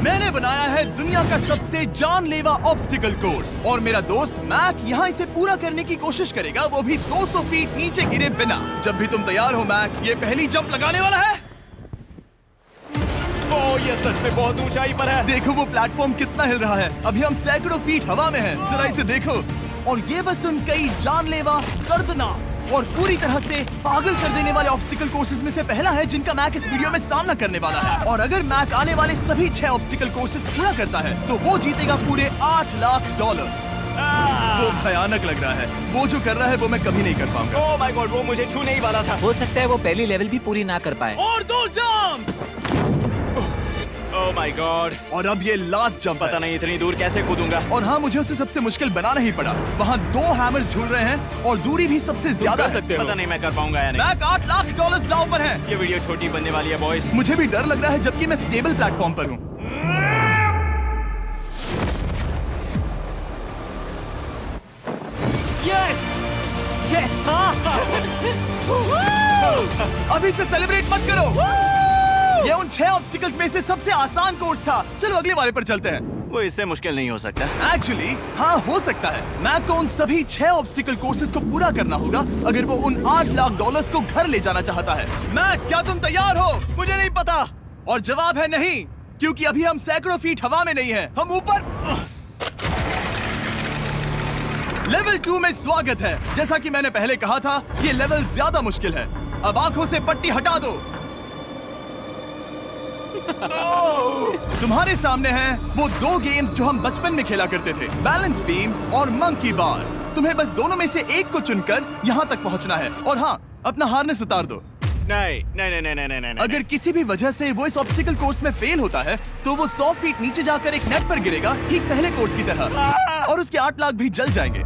मैंने बनाया है दुनिया का सबसे जानलेवा ऑब्स्टिकल कोर्स और मेरा दोस्त मैक यहाँ इसे पूरा करने की कोशिश करेगा, वो भी 200 फीट नीचे गिरे बिना। जब भी तुम तैयार हो मैक, ये पहली जंप लगाने वाला है। ओह, ये सच में बहुत ऊंचाई पर है। देखो वो प्लेटफॉर्म कितना हिल रहा है। अभी हम सैकड़ों फीट हवा में हैं। जरा इसे देखो। और ये बस उन कई जानलेवा, दर्दनाक और पूरी तरह से पागल कर देने वाले ऑब्स्टिकल कोर्सेज में से पहला है जिनका मैक इस वीडियो में सामना करने वाला है। और अगर मैक आने वाले सभी 6 ऑब्स्टिकल कोर्सेज पूरा करता है तो वो जीतेगा पूरे $8 लाख। वो भयानक लग रहा है। वो जो कर रहा है वो मैं कभी नहीं कर पाऊंगा। ओह माय गॉड, वो मुझे छू नहीं वाला था। हो सकता है वो पहली लेवल भी पूरी ना कर पाए। और 2 जंप। Oh my God. और अब ये लास्ट जंप पता नहीं इतनी दूर कैसे कूदूंगा। और हाँ, मुझे उसे सबसे मुश्किल बनाना ही पड़ा। वहाँ 2 हैमर्स झूल रहे हैं और दूरी भी सबसे ज्यादा कर सकते हो। पता नहीं मैं कर पाऊंगा या नहीं। मैक $8 लाख दांव पर है। ये वीडियो छोटी बनने वाली है बॉयज। मुझे भी डर लग रहा है जबकि मैं स्टेबल प्लेटफॉर्म पर हूँ। Yes yes. अभी से सेलिब्रेट मत करो। ये उन 6 ऑब्स्टिकल्स में से सबसे आसान कोर्स था। चलो अगले वाले पर चलते हैं। वो इससे मुश्किल नहीं हो सकता। एक्चुअली हाँ, हो सकता है। मैक को उन सभी 6 ऑब्स्टिकल कोर्सेज को पूरा करना होगा अगर वो उन $8 लाख को घर ले जाना चाहता है। मैक, क्या तुम तैयार हो? मुझे नहीं पता। और जवाब है नहीं, क्योंकि अभी हम सैकड़ों फीट हवा में नहीं हैं। हम ऊपर। लेवल 2 में स्वागत है। जैसा कि मैंने पहले कहा था, ये लेवल ज्यादा मुश्किल है। अब आंखों से पट्टी हटा दो। तुम्हारे सामने हैं वो 2 गेम्स जो हम बचपन में खेला करते थे, बैलेंस बीम और मंकी बार्स। तुम्हें बस दोनों में से एक को चुनकर यहाँ तक पहुँचना है। और हाँ, अपना हार्नेस उतार दो। नहीं नहीं नहीं नहीं नहीं नहीं। अगर किसी भी वजह से वो इस ऑब्स्टिकल कोर्स में फेल होता है तो वो 100 फीट नीचे जाकर एक नेट पर गिरेगा, ठीक पहले कोर्स की तरह। और उसके 8 लाख भी जल जाएंगे।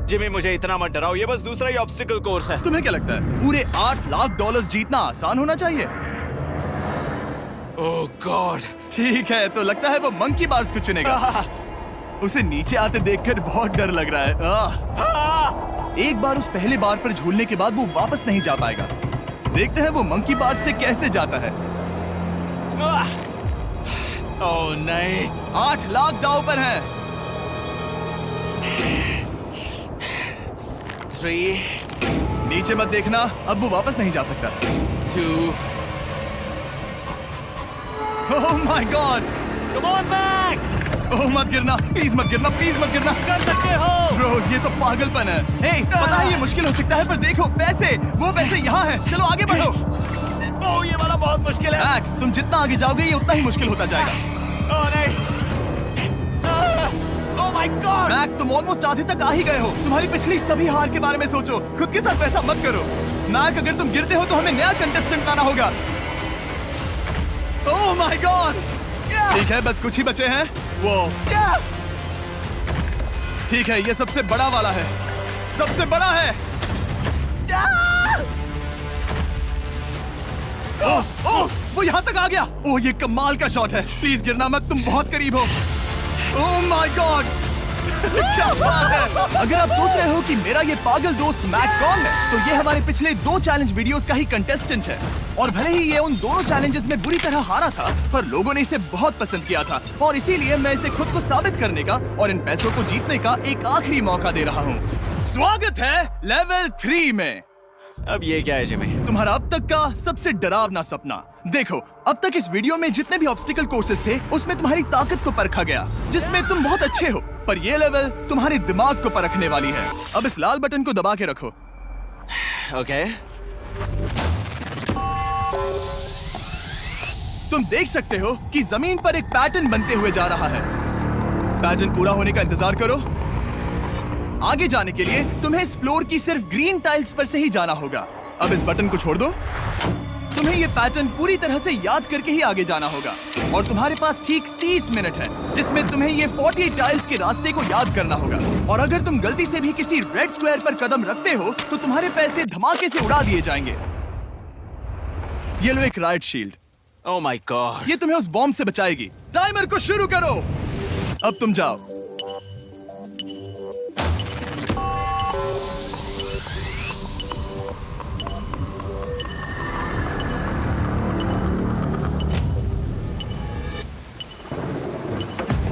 जिमी, मुझे इतना मत डराओ। ये बस दूसरा ही ऑब्स्टिकल कोर्स है। तुम्हें क्या लगता है पूरे $8 लाख जीतना आसान होना चाहिए? ओह गॉड। ठीक है, तो लगता है वो मंकी बार्स को चुनेगा। उसे नीचे आते देखकर बहुत डर लग रहा है। एक बार उस पहले बार पर झूलने के बाद वो वापस नहीं जा पाएगा। देखते हैं वो मंकी बार्स से कैसे जाता है। ओह नहीं। 8 लाख दांव पर है। 3 नीचे मत देखना, अब वो वापस नहीं जा सकता। 2 oh my god. Come on Mac. Oh मत गिरना, प्लीज मत गिरना, प्लीज मत गिरना। कर सकते हो। ब्रो, ये तो पागलपन है। हे, पता है ये मुश्किल हो सकता है, पर देखो पैसे, वो पैसे यहाँ हैं। चलो आगे बढ़ो। ओह, ये वाला बहुत मुश्किल है। मैक, तुम जितना आगे जाओगे ये उतना ही मुश्किल होता जाएगा। ओह नहीं। ओह माय गॉड। मैक, तुम ऑलमोस्ट आधे तक आ ही गए हो। तुम्हारी पिछली सभी हार के बारे में सोचो। खुद के साथ वैसा मत करो। मैक, अगर तुम गिरते हो तो हमें नया कंटेस्टेंट लाना होगा। ओह माय गॉड। ठीक है, बस कुछ ही बचे हैं। वो ठीक है, ये सबसे बड़ा वाला है। सबसे बड़ा है। ओह ओह, वो यहाँ तक आ गया। ओह, ये कमाल का शॉट है। प्लीज गिरना मत, तुम बहुत करीब हो। ओह माय गॉड। क्या बात है। अगर आप सोच रहे हो कि मेरा ये पागल दोस्त मैक कौन है, तो ये हमारे पिछले 2 चैलेंज वीडियोस का ही कंटेस्टेंट है। और भले ही ये उन दोनों चैलेंजेस में बुरी तरह हारा था, पर लोगों ने इसे बहुत पसंद किया था और इसीलिए मैं इसे खुद को साबित करने का और इन पैसों को जीतने का एक आखिरी मौका दे रहा हूँ। स्वागत है लेवल 3 में। अब ये क्या है जिमी? तुम्हारा अब तक का सबसे डरावना सपना। देखो, अब तक इस वीडियो में जितने भी ऑब्स्टिकल कोर्सेज थे उसमें तुम्हारी ताकत को परखा गया, जिसमें तुम बहुत अच्छे हो। पर ये लेवल तुम्हारे दिमाग को परखने वाली है। अब इस लाल बटन को दबा के रखो। ओके। तुम देख सकते हो कि जमीन पर एक पैटर्न बनते हुए जा रहा है। पैटर्न पूरा होने का इंतजार करो। आगे जाने के लिए तुम्हें इस फ्लोर की सिर्फ ग्रीन टाइल्स पर से ही जाना होगा। अब इस बटन को छोड़ दो। तुम्हें ये पैटर्न पूरी तरह से याद करके ही आगे जाना होगा और तुम्हारे पास ठीक 30 मिनट है, जिसमें तुम्हें ये 40 टाइल्स के रास्ते को याद करना होगा। और अगर तुम गलती से भी किसी रेड स्क्वायर पर कदम रखते हो तो तुम्हारे पैसे धमाके से उड़ा दिए जाएंगे। ये लो एक right shield. Oh my God. ये तुम्हें उस बॉम्ब से बचाएगी। टाइमर को शुरू करो। अब तुम जाओ।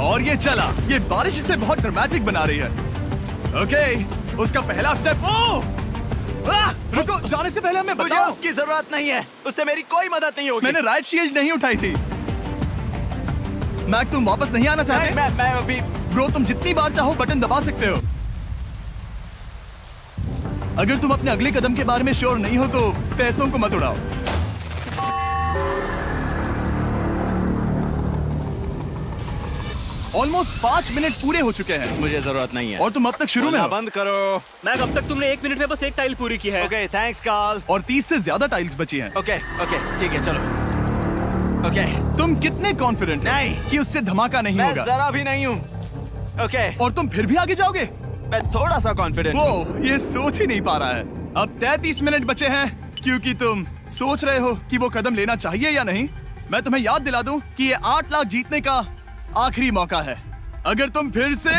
और ये चला। ये बारिश इसे बहुत ड्रामेटिक बना रही है। ओके, उसका पहला स्टेप। रुको, जाने से पहले हमें मुझे बताओ। उसकी जरूरत नहीं है, उससे मेरी कोई मदद नहीं होगी। मैंने राइट शील्ड नहीं उठाई थी। मैक, तुम वापस नहीं आना चाहते? मैं अभी। ब्रो, तुम जितनी बार चाहो बटन दबा सकते हो। अगर तुम अपने अगले कदम के बारे में श्योर नहीं हो तो पैसों को मत उड़ाओ। ऑलमोस्ट 5 मिनट पूरे हो चुके हैं मुझे जरूरत नहीं है। और तुम अब तक शुरू में हो। बंद करो। मैक, अब तक तुमने 1 मिनट में बस एक टाइल पूरी की है। Okay, thanks Carl. और 30 से ज्यादा टाइल्स बची हैं। ओके ओके, ठीक है, चलो। ओके, तुम कितने कॉन्फिडेंट हो नहीं। कि उससे धमाका नहीं मैं होगा? जरा भी नहीं हूँ। ओके, और तुम फिर भी आगे जाओगे? मैं थोड़ा सा कॉन्फिडेंट हूँ। वो ये सोच ही नहीं पा रहा है। अब 33 मिनट बचे हैं क्योंकि तुम सोच रहे हो कि वो कदम लेना चाहिए या नहीं। मैं तुम्हें याद दिला दूं कि ये 8 लाख जीतने का आखिरी मौका है। अगर तुम फिर से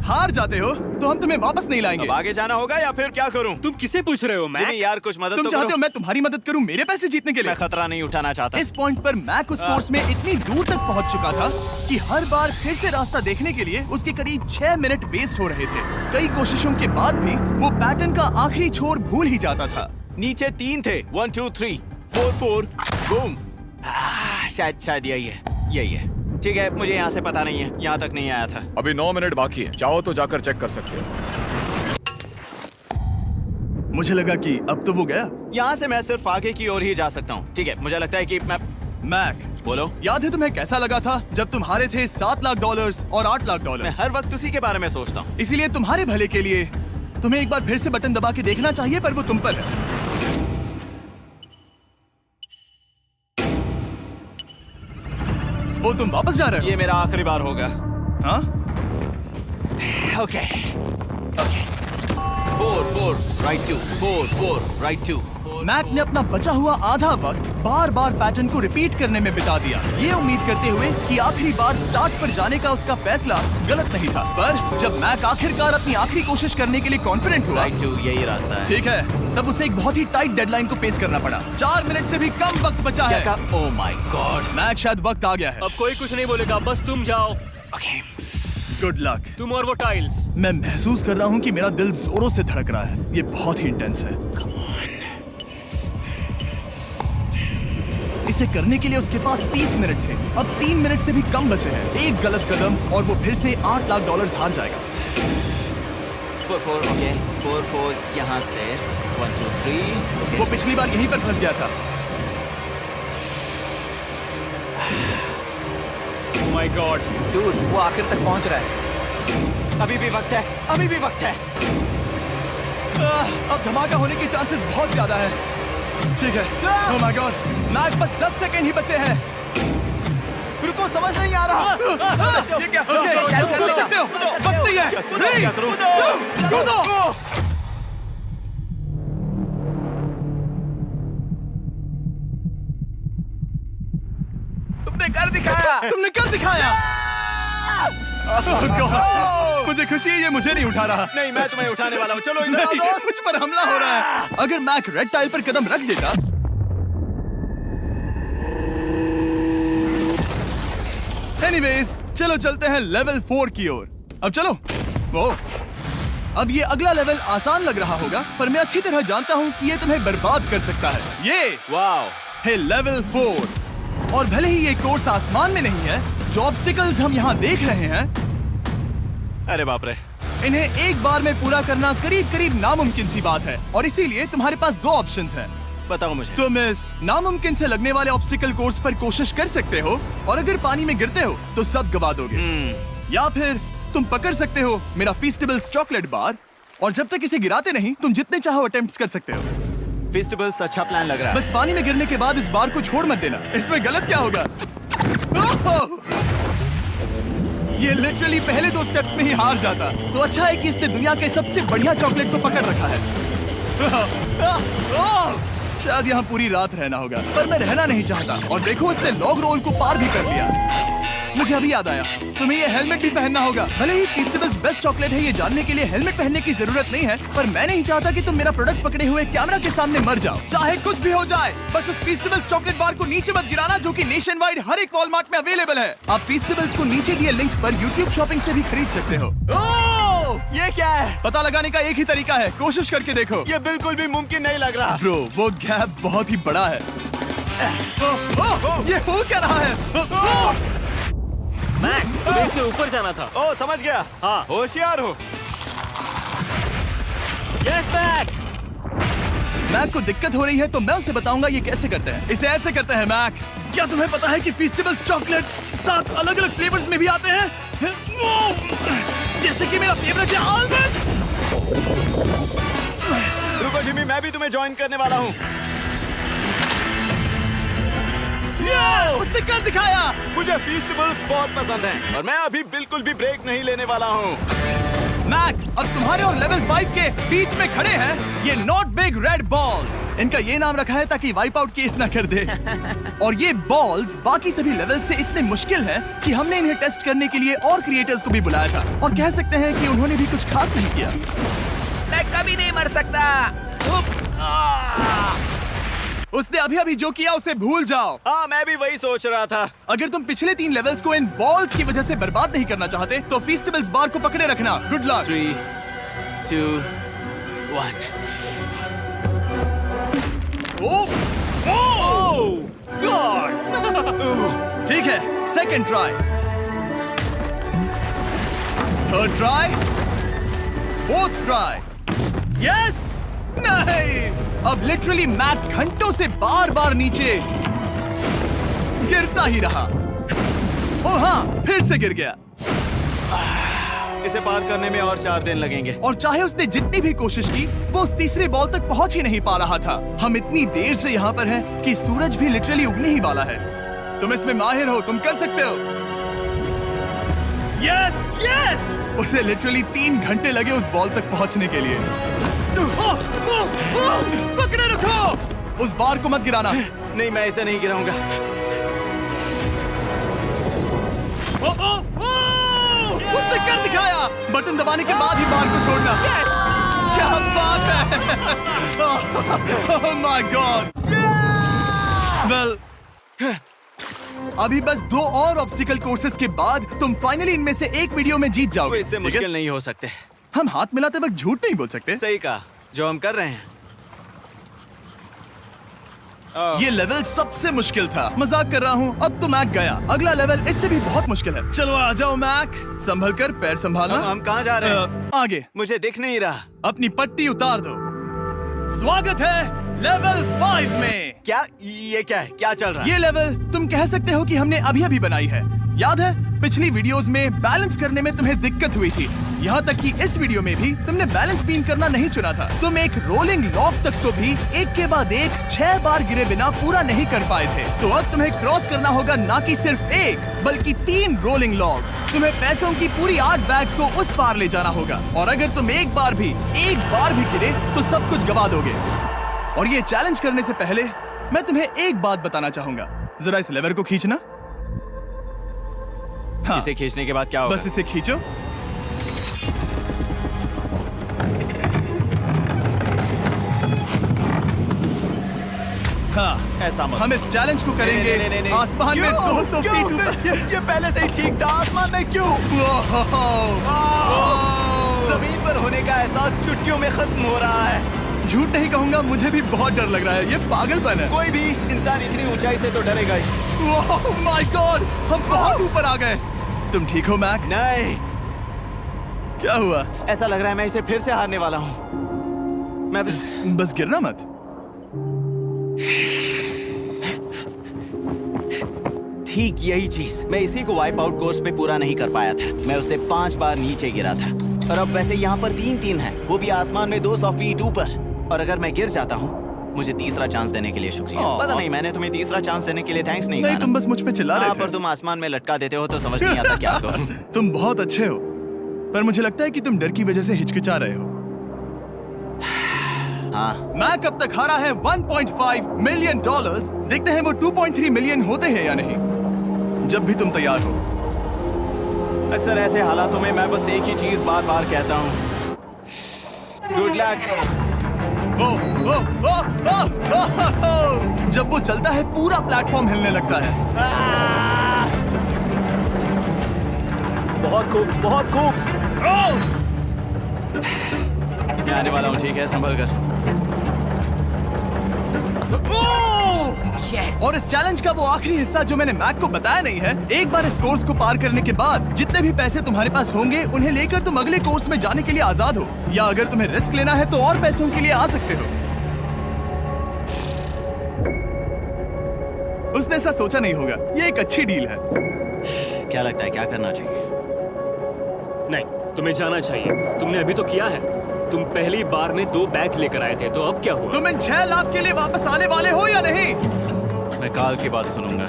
हार जाते हो तो हम तुम्हें वापस नहीं लाएंगे। अब आगे जाना होगा या फिर क्या करूं? तुम किसे पूछ रहे हो मैक? जिमी यार, कुछ मदद तुम तो चाहते करो। हो मैं तुम्हारी मदद करूं मेरे पैसे जीतने के लिए? मैं खतरा नहीं उठाना चाहता। इस पॉइंट पर मैक उस कोर्स में इतनी दूर तक पहुंच चुका था कि हर बार फिर से रास्ता देखने के लिए उसके करीब 6 मिनट वेस्ट हो रहे थे। कई कोशिशों के बाद भी वो पैटर्न का आखिरी छोर भूल ही जाता था। नीचे 3 थे। 1 2 3 4 4 बूम। शायद यही है। ठीक है, मुझे यहाँ से पता नहीं है, यहाँ तक नहीं आया था। अभी 9 मिनट बाकी है, चाहो तो जाकर चेक कर सकते हो। मुझे लगा कि अब तो वो गया। यहाँ से मैं सिर्फ आगे की ओर ही जा सकता हूँ। ठीक है, मुझे लगता है कि मैं। मैक, बोलो। याद है तुम्हें कैसा लगा था जब तुम हारे थे $7 लाख और $8 लाख? मैं हर वक्त उसी के बारे में सोचता हूँ। इसीलिए तुम्हारे भले के लिए तुम्हें एक बार फिर से बटन दबा के देखना चाहिए, पर वो तुम पर है। वो तुम वापस जा रहे हो? ये मेरा आखिरी बार होगा। हाँ? Okay 4 4 right 2 4 4 right 2। मैक ने अपना बचा हुआ आधा वक्त बार बार पैटर्न को रिपीट करने में बिता दिया, ये उम्मीद करते हुए कि आखिरी बार स्टार्ट पर जाने का उसका फैसला गलत नहीं था। पर जब मैक आखिरकार अपनी आखिरी कोशिश करने के लिए कॉन्फिडेंट हुआ, राइट 2 यही रास्ता है। ठीक है, तब उसे एक बहुत ही टाइट डेडलाइन को फेस करना पड़ा। 4 मिनट से भी कम वक्त बचा है। ओह माय गॉड। मैक, शायद वक्त आ गया है। अब कोई कुछ नहीं बोलेगा, बस तुम जाओ। Okay, good luck. तुम और वो टाइल्स। मैं महसूस कर रहा हूँ कि मेरा दिल जोरों से धड़क रहा है। ये बहुत ही इंटेंस है। इसे करने के लिए उसके पास 30 मिनट थे। अब 3 मिनट से भी कम बचे हैं। एक गलत कदम और वो फिर से $8 लाख हार जाएगा। 4 4 ओके 4 4 यहाँ से 1 2 3। वो पिछली बार यहीं पर फंस गया था। माय गॉड, डूड, वो आखिर तक पहुंच रहा है। अभी भी वक्त है, अभी भी वक्त है। अब धमाका होने के चांसेस बहुत ज्यादा है। ठीक है। ओह माय गॉड, मैच बस 10 सेकंड ही बचे हैं। रुको, समझ नहीं आ रहा। ठीक है, ओके, तुम कूद सकते हो। वक्त नहीं है। 3 2 कूदो। तुमने कर दिखाया। तुमने कर दिखाया। Oh God, मुझे खुशी है ये मुझे नहीं उठा रहा। नहीं, मैं तुम्हें उठाने वाला हूँ। चलो इधर आओ नहीं, दोस्त। मुझ पर हमला हो रहा है। अगर मैक रेड टाइल पर कदम रख देता। एनीवेज, चलो चलते हैं लेवल 4 की ओर। अब चलो। वो अब ये अगला लेवल आसान लग रहा होगा, पर मैं अच्छी तरह जानता हूँ कि ये तुम्हें बर्बाद कर सकता है। ये वाओ है लेवल 4। और भले ही ये कोर्स आसमान में नहीं है, जो ऑब्स्टिकल्स हम यहाँ देख रहे हैं, अरे बाप रे। इन्हें एक बार में पूरा करना करीब करीब नामुमकिन सी बात है। और इसीलिए तुम्हारे पास 2 ऑप्शंस हैं। बताओ मुझे। तुम इस नामुमकिन से लगने वाले ऑब्स्टिकल कोर्स पर कोशिश कर सकते हो, और अगर पानी में गिरते हो तो सब गवा दोगे। या फिर तुम पकड़ सकते हो मेरा फीस्टेबल्स चॉकलेट बार, और जब तक इसे गिराते नहीं तुम जितने चाहो अटेम्प्ट्स कर सकते हो। फेस्टिवल्स अच्छा प्लान लग रहा है। बस पानी में गिरने के बाद इस बार को छोड़ मत देना। इसमें गलत क्या होगा? ओह! ये लिटरली पहले 2 स्टेप्स में ही हार जाता। तो अच्छा है कि इसने दुनिया के सबसे बढ़िया चॉकलेट को पकड़ रखा है। शायद यहाँ पूरी रात रहना होगा, पर मैं रहना नहीं चाहता। और देखो, इसने लॉग रोल को पार भी कर लिया। मुझे अभी याद आया, तुम्हें ये हेलमेट भी पहनना होगा। भले ही फीस्टेबल्स बेस्ट चॉकलेट है ये जानने के लिए हेलमेट पहनने की जरूरत नहीं है, पर मैं नहीं चाहता कि तुम मेरा प्रोडक्ट पकड़े हुए कैमरा के सामने मर जाओ। चाहे कुछ भी हो जाए, बस उस फीस्टेबल्स चॉकलेट बार को नीचे मत गिराना, जो कि नेशन वाइड हर एक वॉलमार्ट में अवेलेबल है। आप फीस्टेबल्स को नीचे दिए लिंक पर यूट्यूब शॉपिंग से भी खरीद सकते हो। ये क्या है? पता लगाने का एक ही तरीका है, कोशिश करके देखो। ये बिल्कुल भी मुमकिन नहीं लग रहा। ब्रो, वो गैप बहुत ही बड़ा है। ये हो क्या रहा है? मैक, तुम्हें इसके ऊपर जाना था। ओ, समझ गया। हाँ। होशियार हो। Yes Mac. मैक को दिक्कत हो रही है तो मैं उसे बताऊंगा ये कैसे करते हैं। इसे ऐसे करते हैं मैक। क्या तुम्हें पता है कि फीस्टेबल्स चॉकलेट 7 अलग-अलग फ्लेवर्स में भी आते हैं? जैसे कि मेरा फेवरेट है आलमंड। रुको जिमी, मैं भी तुम्हें ज्वाइन करने वाला हूँ। उसने कर दिखाया। मुझे फीस्टेबल्स बहुत पसंद हैं और मैं अभी बिल्कुल भी ब्रेक नहीं लेने वाला हूँ। मैक, अब तुम्हारे और लेवल 5 के बीच में खड़े हैं ये नॉट बिग रेड बॉल्स। इनका ये नाम रखा है ताकि वाइप आउट केस ना कर दे। और ये बॉल्स बाकी सभी लेवल से इतने मुश्किल हैं कि हमने इन्हें टेस्ट करने के लिए और क्रिएटर्स को भी बुलाया था, और कह सकते हैं कि उन्होंने भी कुछ खास नहीं किया। मैं कभी नहीं मर सकता। उसने अभी अभी जो किया उसे भूल जाओ। हाँ, मैं भी वही सोच रहा था। अगर तुम पिछले 3 लेवल्स को इन बॉल्स की वजह से बर्बाद नहीं करना चाहते तो फीस्टेबल्स बार को पकड़े रखना। Good luck. 3, 2, 1। ठीक है, second try, third try, fourth try. Yes, नहीं, अब लिटरली मैक घंटों से बार बार नीचे गिरता ही रहा। ओ हाँ, फिर से गिर गया। इसे पार करने में और 4 दिन लगेंगे। और चाहे उसने जितनी भी कोशिश की, वो उस तीसरे बॉल तक पहुंच ही नहीं पा रहा था। हम इतनी देर से यहाँ पर हैं कि सूरज भी लिटरली उगने ही वाला है। तुम इसमें माहिर हो, तुम कर सकते हो। Yes, yes! उसे लिटरली 3 घंटे लगे उस बॉल तक पहुंचने के लिए। पकड़े रखो, उस बार को मत गिराना। नहीं, मैं इसे नहीं गिराऊंगा। उसने कर दिखाया। बटन दबाने के बाद ही बार को छोड़ना। क्या बात है! Oh my God! Well, अभी बस 2 और ऑब्स्टिकल कोर्सेस के बाद तुम फाइनली इनमें से एक वीडियो में जीत वो जाओगे। इससे ठीक है? मुश्किल नहीं हो सकते। हम हाथ मिलाते वक्त झूठ नहीं बोल सकते। सही कहा, जो हम कर रहे हैं। ये लेवल सबसे मुश्किल था। मजाक कर रहा हूँ, अब तो मैक गया। अगला लेवल इससे भी बहुत मुश्किल है। चलो आ जाओ मैक, संभल कर, पैर संभालना। हम कहाँ जा रहे हैं? आगे। मुझे दिख नहीं रहा। अपनी पट्टी उतार दो। स्वागत है लेवल 5 में। क्या? ये क्या है? क्या चल रहा है? ये लेवल तुम कह सकते हो कि हमने अभी अभी बनाई है। याद है पिछली वीडियोस में बैलेंस करने में तुम्हें दिक्कत हुई थी, यहाँ तक कि इस वीडियो में भी तुमने बैलेंस बीन करना नहीं चुना था। तुम एक रोलिंग लॉक तक तो भी एक के बाद एक 6 बार गिरे बिना पूरा नहीं कर पाए थे। तो अब तुम्हें क्रॉस करना होगा ना कि सिर्फ एक बल्कि 3 रोलिंग लॉक्स। तुम्हें पैसों की पूरी 8 बैग्स को उस पार ले जाना होगा, और अगर तुम एक बार भी गिरे तो सब कुछ गवा दोगे। और ये चैलेंज करने से पहले मैं तुम्हें एक बात बताना चाहूंगा। जरा इस लेवर को खींचना। हाँ, इसे खींचने के बाद क्या होगा? बस इसे खींचो। हाँ, ऐसा मत। हम इस चैलेंज को करेंगे नहीं। आसमान में क्यों? 200 क्यों? फीट ऊपर। ये पहले से ही ठीक था। आसमान में क्यों? जमीन पर होने का एहसास चुटकियों में खत्म हो रहा है। झूठ नहीं कहूंगा, मुझे भी बहुत डर लग रहा है। ये पागलपन है। कोई भी इंसान इतनी ऊंचाई से तो डरेगा ही। ओह माय गॉड, हम बहुत ऊपर आ गए। तुम ठीक हो मैक? नहीं, क्या हुआ? ऐसा लग रहा है मैं इसे फिर से हारने वाला हूँ। मैं बस गिरना मत। ठीक यही चीज मैं इसी को वाइप आउट कोर्स पे पूरा नहीं कर पाया था। मैं उससे 5 बार नीचे गिरा था, और अब वैसे यहाँ पर 3-3 है, वो भी आसमान में 200 फीट ऊपर। और अगर मैं गिर जाता हूँ, मुझे तीसरा चांस देने के लिए शुक्रिया। पता नहीं, मैंने तुम्हें तीसरा चांस देने के लिए थैंक्स नहीं कहा। तुम बस मुझ पे चिल्ला रहे थे। पर तुम आसमान में लटका देते हो तो समझ नहीं आता क्या करूं। तुम बहुत अच्छे हो, पर मुझे लगता है कि तुम डर की वजह से हिचकिचा रहे हो। हाँ, मैक अब तक हारा है $1.5 मिलियन। देखते हैं वो 2.3 मिलियन होते हैं या नहीं। जब भी तुम तैयार हो। अक्सर ऐसे हालातों में मैं बस एक ही चीज बार बार कहता हूँ, गुड लक। ओ, ओ, ओ, ओ, ओ, ओ, ओ। जब वो चलता है पूरा प्लेटफॉर्म हिलने लगता है। बहुत खूब, बहुत खूब। मैं आने वाला हूँ, ठीक है, संभल कर। Yes. और इस चैलेंज का वो आखिरी हिस्सा जो मैंने मैक को बताया नहीं है, एक बार इस कोर्स को पार करने के बाद जितने भी पैसे तुम्हारे पास होंगे उन्हें लेकर तुम अगले कोर्स में जाने के लिए आजाद हो, या अगर तुम्हें रिस्क लेना है तो और पैसों के लिए आ सकते हो। उसने ऐसा सोचा नहीं होगा, ये एक अच्छी डील है। क्या लगता है, क्या करना चाहिए? नहीं, तुम्हें जाना चाहिए। तुमने अभी तो किया है। तुम पहली बार में 2 बैग्स लेकर आए थे, तो अब क्या हुआ? तुम इन 6 लाख के लिए वापस आने वाले हो या नहीं? मैं काल की बात सुनूंगा।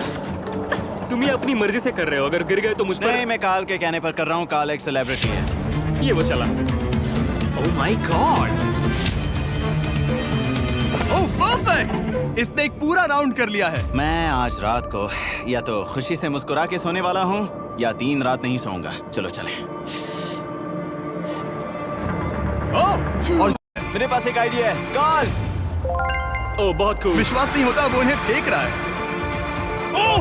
तुम ये अपनी मर्जी से कर रहे हो। अगर गिर गए तो मुझ पर। नहीं, मैं काल के कहने पर कर रहा हूँ। काल एक सेलिब्रिटी है। ये वो चला। ओह माय गॉड। ओह परफेक्ट, इसने एक पूरा राउंड कर लिया है। मैं आज रात को या तो खुशी से मुस्कुरा के सोने वाला हूँ या 3 रात नहीं सोऊंगा। चलो चलें। ओह, और मेरे पास एक आइडिया है। काल, ओह बहुत खूब। विश्वास नहीं होता वो उन्हें फेंक रहा है। ओह,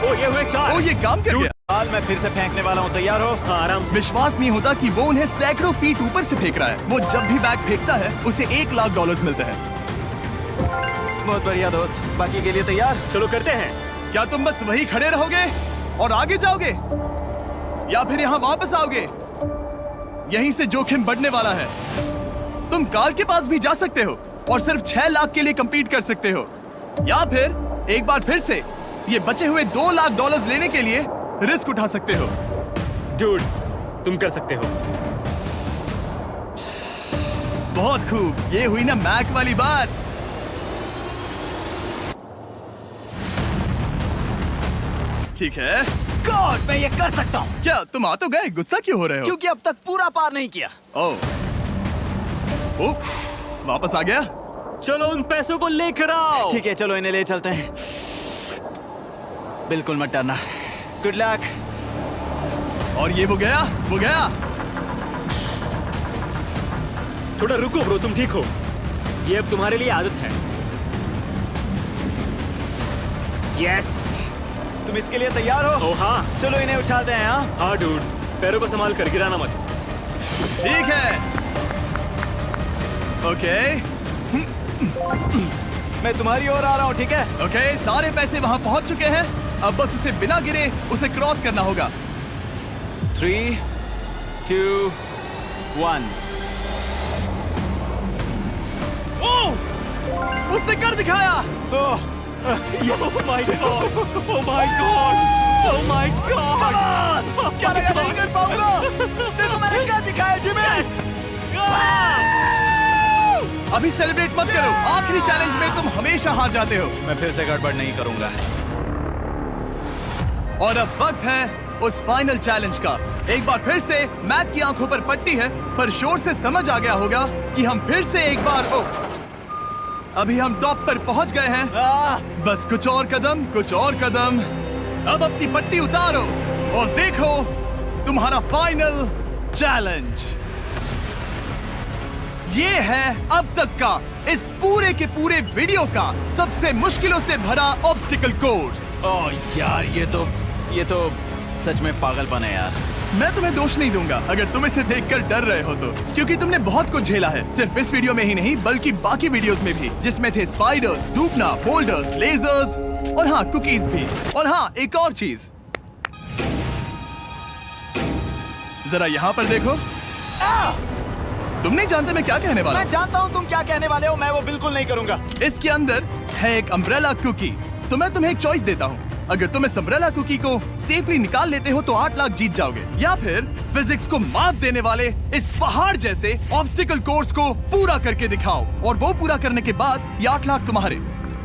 ओह ये हुए 4। ओह, ये काम कर गया। काल, मैं फिर से फेंकने वाला हूँ, तैयार हो? हाँ, आराम से। विश्वास नहीं होता कि वो उन्हें सैकड़ों फीट ऊपर से फेंक रहा है। वो जब भी बैग फेंकता है उसे $1 लाख मिलते हैं। बहुत बढ़िया दोस्त, बाकी के लिए तैयार? चलो करते हैं। क्या तुम बस वही खड़े रहोगे और आगे जाओगे, या फिर यहाँ वापस आओगे? यहीं से जोखिम बढ़ने वाला है। तुम काल के पास भी जा सकते हो और सिर्फ 6 लाख के लिए compete कर सकते हो, या फिर एक बार फिर से ये बचे हुए $2 लाख लेने के लिए रिस्क उठा सकते हो। डूड, तुम कर सकते हो। बहुत खूब, ये हुई ना मैक वाली बात। ठीक है। गॉड, मैं ये कर सकता हूँ। क्या तुम आ तो गए, गुस्सा क्यों हो रहे हो? क्योंकि अब तक पूरा पार नहीं किया। ओह, वापस आ गया। चलो उन पैसों को लेकर आओ। ठीक है, चलो इन्हें ले चलते हैं। बिल्कुल मत डरना। Good luck. और ये वो गया, वो गया। थोड़ा रुको ब्रो, तुम ठीक हो? ये अब तुम्हारे लिए आदत है। यस। तुम इसके लिए तैयार हो? ओह हाँ। चलो इन्हें उठाते हैं। हाँ हाँ डूड, पैरों को संभाल कर, गिराना मत। ठीक है। ओके, मैं तुम्हारी ओर आ रहा हूँ, ठीक है? ओके, सारे पैसे वहां पहुंच चुके हैं। अब बस उसे बिना गिरे उसे क्रॉस करना होगा। 3, 2, 1। ओह, उसने कर दिखाया। ओह, Oh my god! Oh my god! Oh my god! क्या लगा नहीं कर पाऊंगा? देखो मैंने क्या दिखाया जिमी। अभी सेलिब्रेट मत करो, आखिरी चैलेंज में तुम हमेशा हार जाते हो। मैं फिर से गड़बड़ नहीं करूंगा। और अब वक्त है उस फाइनल चैलेंज का। एक बार फिर से मैक की आंखों पर पट्टी है, पर शोर से समझ आ गया होगा कि हम फिर से एक बार अभी हम टॉप पर पहुंच गए हैं। बस कुछ और कदम, कुछ और कदम। अब अपनी पट्टी उतारो और देखो तुम्हारा फाइनल चैलेंज। ये है अब तक का इस पूरे के पूरे वीडियो का सबसे मुश्किलों से भरा ऑब्स्टिकल कोर्स। ओह यार, ये तो सच में पागलपन है यार। मैं तुम्हें दोष नहीं दूंगा अगर तुम इसे देखकर डर रहे हो तो, क्योंकि तुमने बहुत कुछ झेला है, सिर्फ इस वीडियो में ही नहीं बल्कि बाकी वीडियोस में भी, जिसमें थे स्पाइडर्स, डूबना, फोल्डर्स, लेजर्स और हाँ कुकीज भी। और हाँ, एक और चीज, जरा यहाँ पर देखो। तुम नहीं जानते मैं क्या कहने वाला मैं जानता हूँ तुम क्या कहने वाले हो। मैं वो बिल्कुल नहीं करूंगा। इसके अंदर है एक अम्ब्रेला कुकी। तो मैं तुम्हें एक चॉइस देता हूँ, अगर तुम इस अम्ब्रेला कुकी को सेफली निकाल लेते हो तो 8 लाख जीत जाओगे, या फिर फिजिक्स को मात देने वाले इस पहाड़ जैसे ऑब्स्टिकल कोर्स को पूरा करके दिखाओ और वो पूरा करने के बाद ये 8 लाख तुम्हारे।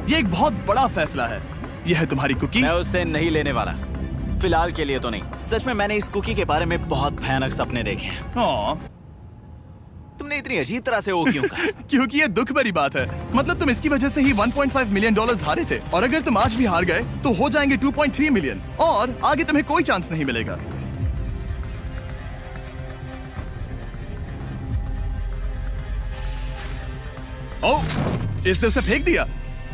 ये एक बहुत बड़ा फैसला है। यह है तुम्हारी कुकी। मैं उससे नहीं लेने वाला, फिलहाल के लिए तो नहीं। सच में मैंने इस कुकी के बारे में बहुत भयानक सपने देखे हैं। तुमने इतनी अजीब तरह से वो क्यों कहा? क्योंकि ये दुख भरी बात है। मतलब तुम इसकी वजह से ही $1.5 मिलियन हारे थे, और अगर तुम आज भी हार गए तो हो जाएंगे $2.3 मिलियन, और आगे तुम्हें कोई चांस नहीं मिलेगा। ओह, इसने उसे फेंक दिया।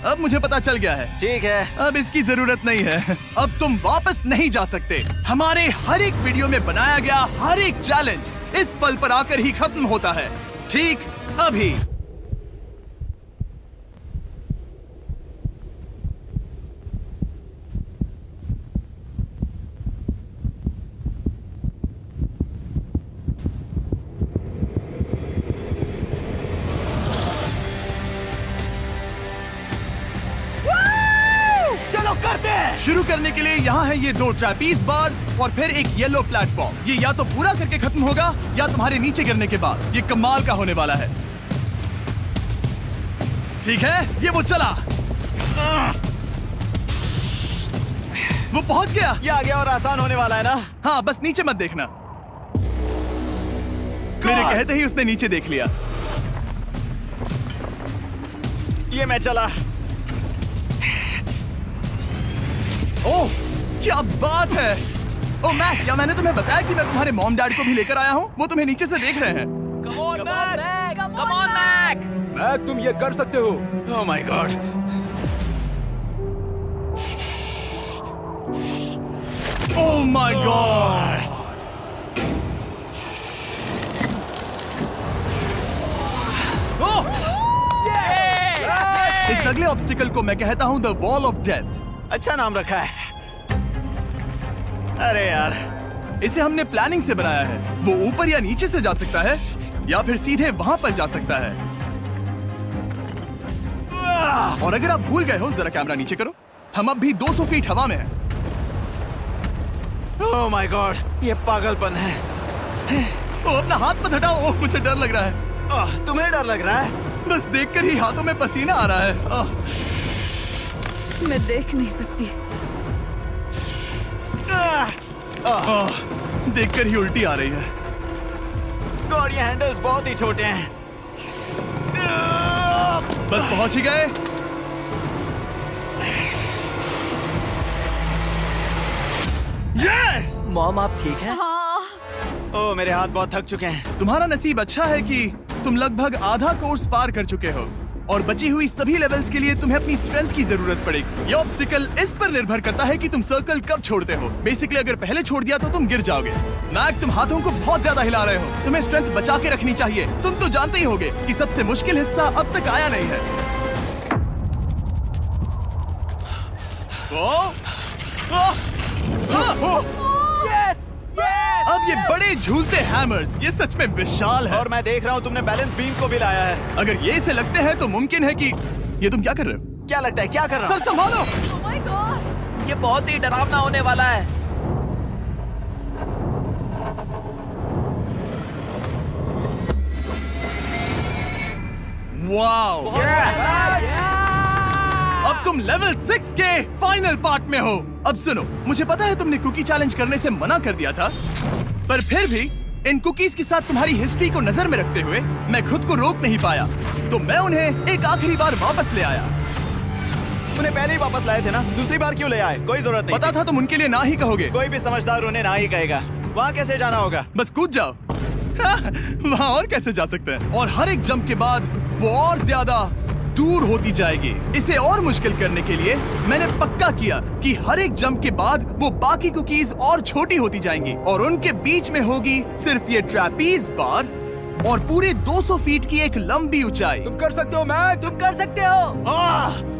अब मुझे पता चल गया है। ठीक है। अब इसकी जरूरत नहीं है। अब तुम वापस नहीं जा सकते। हमारे हर एक वीडियो में बनाया गया हर एक चैलेंज इस पल पर आकर ही खत्म होता है। ठीक अभी। चलो करते हैं। शुरू करने के लिए यहाँ है ये 2 ट्रैपीज बार्स और फिर एक येलो प्लेटफॉर्म। ये या तो पूरा करके खत्म होगा या तुम्हारे नीचे गिरने के बाद। ये कमाल का होने वाला है। ठीक है, ये वो चला। वो पहुंच गया। ये आगे और आसान होने वाला है ना? हाँ, बस नीचे मत देखना। मेरे कहते ही उसने नीचे देख लिया। ये मैं चला। ओह, क्या बात है। ओह मैक, क्या मैंने तुम्हें बताया कि मैं तुम्हारे मॉम डैड को भी लेकर आया हूँ? वो तुम्हें नीचे से देख रहे हैं। कम ऑन मैक। मैक, तुम ये कर सकते हो। ओह my God. Oh my God. इस अगले ऑब्स्टिकल को मैं कहता हूँ द वॉल ऑफ डेथ। अच्छा नाम रखा है। अरे यार, इसे हमने प्लानिंग से बनाया है। वो ऊपर या नीचे से जा सकता है या फिर सीधे वहां पर जा सकता है। और अगर आप भूल गए हो, जरा कैमरा नीचे करो। हम अब भी 200 फीट हवा में हैं। ओह माय गॉड, ये पागलपन है। ओ, अपना हाथ मत हटाओ। ओह, मुझे डर लग रहा है। तुम्हें डर लग रहा है? बस देखकर ही हाथों में पसीना आ रहा है। मैं देख नहीं सकती। देखकर ही उल्टी आ रही है। गॉड, ये हैंडल्स बहुत ही छोटे हैं। बस पहुंच ही गए। यस! मॉम, आप ठीक है? हाँ। ओह, मेरे हाथ बहुत थक चुके हैं। तुम्हारा नसीब अच्छा है कि तुम लगभग आधा कोर्स पार कर चुके हो और बची हुई सभी लेवल्स के लिए तुम्हें अपनी स्ट्रेंथ की जरूरत पड़ेगी। ये ऑब्स्टिकल इस पर निर्भर करता है कि तुम सर्कल कब छोड़ते हो। बेसिकली अगर पहले छोड़ दिया तो तुम गिर जाओगे। मैक, तुम हाथों को बहुत ज्यादा हिला रहे हो। तुम्हें स्ट्रेंथ बचा के रखनी चाहिए। तुम तो जानते ही होगे कि सबसे मुश्किल हिस्सा अब तक आया नहीं है। Yes, yes. अब ये बड़े झूलते हैमर्स, ये सच में विशाल है। और मैं देख रहा हूँ तुमने बैलेंस बीम को भी लाया है। अगर ये इसे लगते हैं तो मुमकिन है कि ये तुम क्या कर रहे हो? क्या लगता है, क्या कर रहा सर संभालो। Oh my gosh! ये बहुत ही डरावना होने वाला है। वाओ! अब तुम लेवल 6 के फाइनल पार्ट में हो। अब सुनो, मुझे पता है तुमने कुकी चैलेंज करने से मना कर दिया था, पर फिर भी इन कुकीज के साथ तुम्हारी हिस्ट्री को नजर में रखते हुए मैं खुद को रोक नहीं पाया, तो मैं उन्हें एक आखिरी बार वापस ले आया। उन्हें पहले ही वापस लाए थे ना, दूसरी बार क्यों ले आए? कोई जरूरत नहीं पता था तुम उनके लिए ना ही कहोगे। कोई भी समझदार उन्हें ना ही कहेगा। वहाँ कैसे जाना होगा? बस कूद जाओ। वहाँ और कैसे जा सकते हैं? और हर एक जंप के बाद वो और ज्यादा दूर होती जाएगी। इसे और मुश्किल करने के लिए मैंने पक्का किया कि हर एक जंप के बाद वो बाकी कुकीज और छोटी होती जाएंगी और उनके बीच में होगी सिर्फ ये ट्रैपीज बार और पूरे 200 फीट की एक लंबी ऊंचाई। तुम कर सकते हो मैक। तुम कर सकते हो।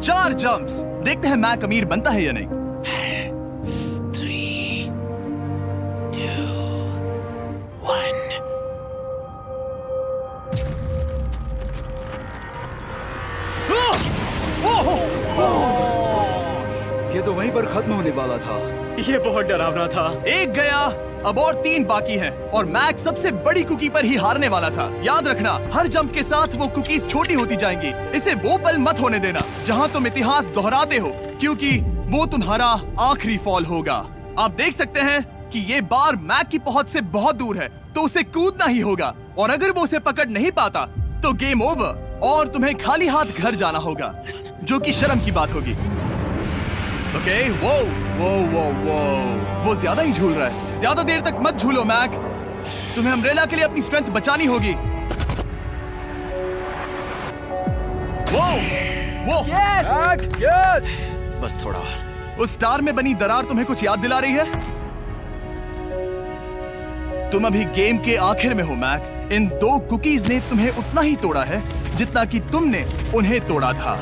4 जंप्स। देखते हैं मैक अमीर बनता है या नहीं। 3, 2, 1। ये तो वहीं पर खत्म होने वाला था। ये बहुत डरावना था। एक गया, अब और 3 बाकी हैं और मैक सबसे बड़ी कुकी पर ही हारने वाला था। याद रखना, हर जंप के साथ वो कुकीज छोटी होती जाएंगी। इसे वो पल मत होने देना जहां तुम इतिहास दोहराते हो, क्योंकि वो तुम्हारा आखिरी फॉल होगा। आप देख सकते हैं कि ये बार मैक की पहुंच से बहुत दूर है, तो उसे कूदना ही होगा और अगर वो उसे पकड़ नहीं पाता तो गेम ओवर और तुम्हें खाली हाथ घर जाना होगा, जो कि शर्म की बात होगी। ओके, वो ज्यादा ही झूल रहा है। ज्यादा देर तक मत झूलो मैक, तुम्हें अम्ब्रेला के लिए अपनी स्ट्रेंथ बचानी होगी। वो यस बस थोड़ा और। उस स्टार में बनी दरार तुम्हें कुछ याद दिला रही है? तुम अभी गेम के आखिर में हो मैक। इन 2 कुकीज ने तुम्हें उतना ही तोड़ा है जितना कि तुमने उन्हें तोड़ा था।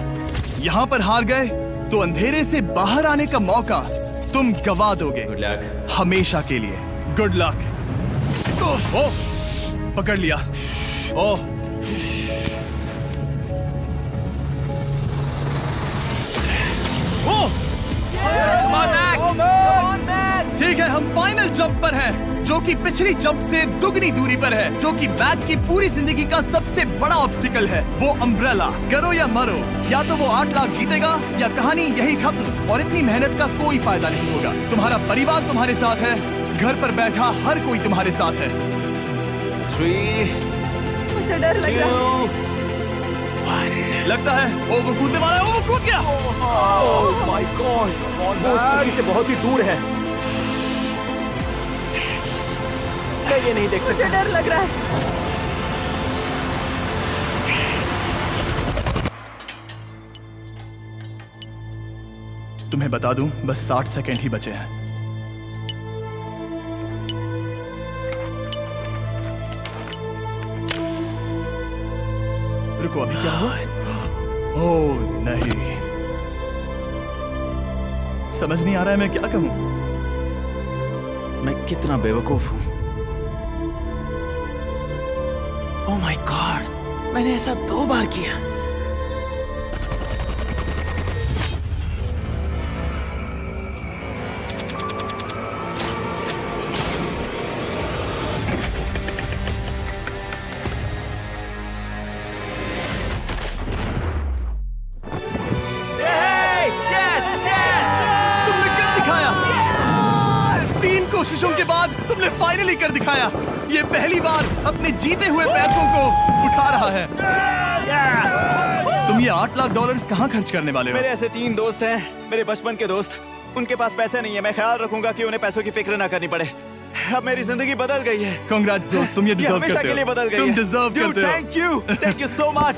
यहाँ पर हार गए तो अंधेरे से बाहर आने का मौका तुम गवा दोगे। Good luck. हमेशा के लिए। Good luck. ओह, पकड़ लिया। ओह, ओह, ठीक है, हम फाइनल जंप पर हैं, जो कि पिछली जंप से दुगनी दूरी पर है, जो कि मैक की पूरी जिंदगी का सबसे बड़ा ऑब्स्टिकल है, वो अम्ब्रेला। करो या मरो, या तो वो 8 लाख जीतेगा या कहानी यही खत्म और इतनी मेहनत का कोई फायदा नहीं होगा। तुम्हारा परिवार तुम्हारे साथ है, घर पर बैठा हर कोई तुम्हारे साथ है। 3, मुझे डर लग रहा है। 2, 1। लगता है वो कूदने वाला है। वो कूद गया। ओह माय गॉड, वो उस कुकी से बहुत ही दूर है। मैं ये नहीं देख मुझे सकता। डर लग रहा है। तुम्हें बता दूं, बस 60 सेकंड ही बचे हैं। रुको, अभी क्या हुआ? ओह नहीं, समझ नहीं आ रहा है मैं क्या कहूं। मैं कितना बेवकूफ हूं। ओह माय गॉड, मैंने ऐसा 2 बार किया। तुमने कर दिखाया। 3 कोशिशों के बाद तुमने फाइनली कर दिखाया। ये पहली बार अपने जीते हुए पैसों को उठा रहा है। तुम ये $8 लाख कहाँ खर्च करने वाले हो? मेरे ऐसे 3 दोस्त हैं, मेरे बचपन के दोस्त। उनके पास पैसे नहीं है। मैं ख्याल रखूंगा कि उन्हें पैसों की फिक्र ना करनी पड़े। अब मेरी जिंदगी बदल गई है। कांग्रेट्स दोस्त, तुम ये डिजर्व हमेशा करते के लिए हो। बदल गई तुम है। डिजर्व करते हो। Thank you so much.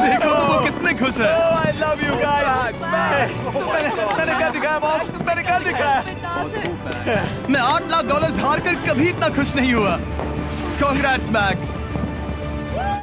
देखो तो वो कितने खुश है। I love you guys. मैंने कर दिखाया मॉम, मैंने कर दिखाया। मैं $8 लाख हार कर कभी इतना खुश नहीं हुआ। Congrats Mac.